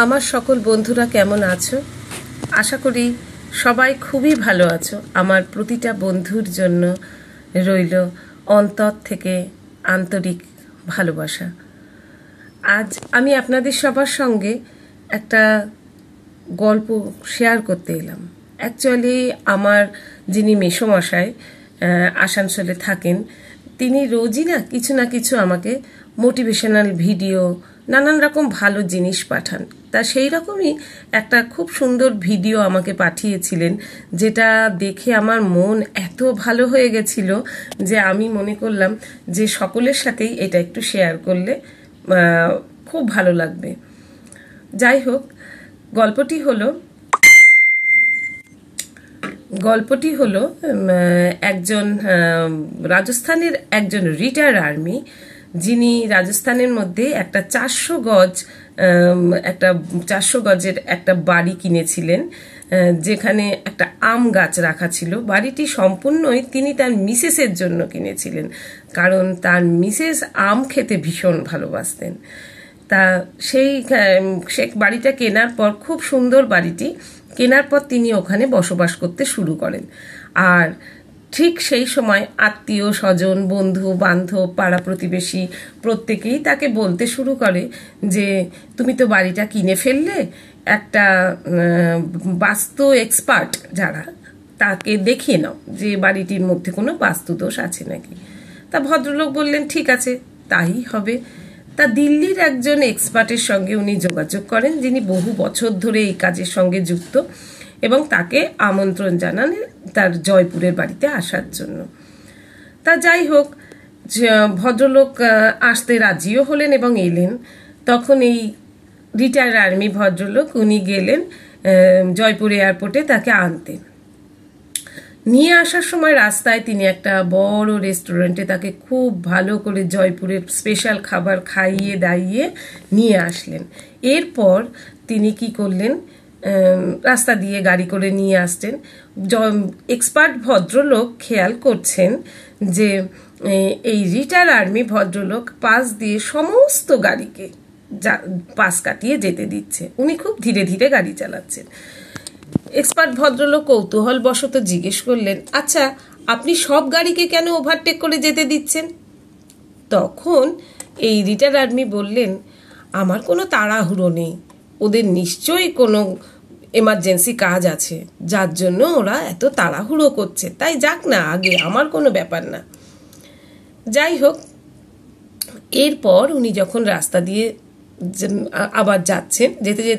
আমার সকল বন্ধুরা কেমন আছো? আশা করি সবাই খুবই ভালো আছো। আমার প্রতিটা বন্ধুর জন্য রইল অন্তর থেকে আন্তরিক ভালোবাসা। আজ আমি আপনাদের সবার সঙ্গে একটা গল্প শেয়ার করতে এলাম। অ্যাকচুয়ালি আমার যিনি মেসোমশাই আসানসোলে থাকেন, তিনি রোজই না কিছু আমাকে মোটিভেশনাল ভিডিও, নানান রকম ভালো জিনিস পাঠান। তা সেই রকমই একটা খুব সুন্দর ভিডিও আমাকে পাঠিয়েছিলেন, যেটা দেখে আমার মন এত ভালো হয়ে গেছিল যে আমি মনে করলাম যে সকলের সাথেই এটা একটু শেয়ার করলে খুব ভালো লাগবে। যাই হোক, গল্পটি হলো একজন রাজস্থানের একজন রিটায়ার্ড আর্মি, যিনি রাজস্থানের মধ্যে একটা 400 গজের একটা বাড়ি কিনেছিলেন, যেখানে একটা আম গাছ রাখা ছিল। বাড়িটি সম্পূর্ণই তিনি তার মিসেসের জন্য কিনেছিলেন, কারণ তার মিসেস আম খেতে ভীষণ ভালোবাসতেন। তা সেই বাড়িটা কেনার পর, খুব সুন্দর বাড়িটি কেনার পর তিনি ওখানে বসবাস করতে শুরু করেন। আর ঠিক সেই সময় আত্মীয় স্বজন, বন্ধু বান্ধব, পাড়া প্রতিবেশী প্রত্যেকেই তাকে বলতে শুরু করে যে তুমি তো বাড়িটা কিনে ফেললে, একটা বাস্তু এক্সপার্ট যারা, তাকে দেখিয়ে নাও যে বাড়িটির মধ্যে কোনো বাস্তুদোষ আছে নাকি। তা ভদ্রলোক বললেন ঠিক আছে, তাই হবে। তা দিল্লির একজন এক্সপার্টের সঙ্গে উনি যোগাযোগ করেন, যিনি বহু বছর ধরে এই কাজের সঙ্গে যুক্ত, এবং তাকে আমন্ত্রণ জানান তার জয়পুরের বাড়িতে আসার জন্য। তা যাই হোক, ভদ্রলোক আসতে রাজিও হলেন এবং এলেন। তখন এই রিটায়ার্ড আর্মি ভদ্রলোক উনি গেলেন জয়পুর এয়ারপোর্টে তাকে আনতে। নিয়ে আসার সময় রাস্তায় তিনি একটা বড় রেস্টুরেন্টে তাকে খুব ভালো করে জয়পুরের স্পেশাল খাবার খাইয়ে দাইয়ে নিয়ে আসলেন। এরপর তিনি কি করলেন, রাস্তা দিয়ে গাড়ি করে নিয়ে আসতেন। এক্সপার্ট ভদ্রলোক খেয়াল করছেন যে এই রিটায়ার্ড আর্মি ভদ্রলোক পাশ দিয়ে সমস্ত গাড়িকে পাশ কাটিয়ে যেতে দিচ্ছে। উনি খুব ধীরে ধীরে গাড়ি চালাচ্ছেন। এক্সপার্ট ভদ্রলোক কৌতূহলবশত জিজ্ঞেস করলেন, আচ্ছা আপনি সব গাড়িকে কেন ওভারটেক করে যেতে দিচ্ছেন? তখন এই রিটায়ার্ড আর্মি বললেন, আমার কোনো তাড়াহুড়ো নেই, ওদের নিশ্চয়ই কোনো এমার্জেন্সি কাজ আছে যার জন্য ওরা এত তাড়াহুড়ো করছে, তাই যাক না আগে, আমার কোনো ব্যাপার না। যাই হোক, এরপর উনি যখন রাস্তা দিয়ে আবার যাচ্ছেন, যেতে যেতে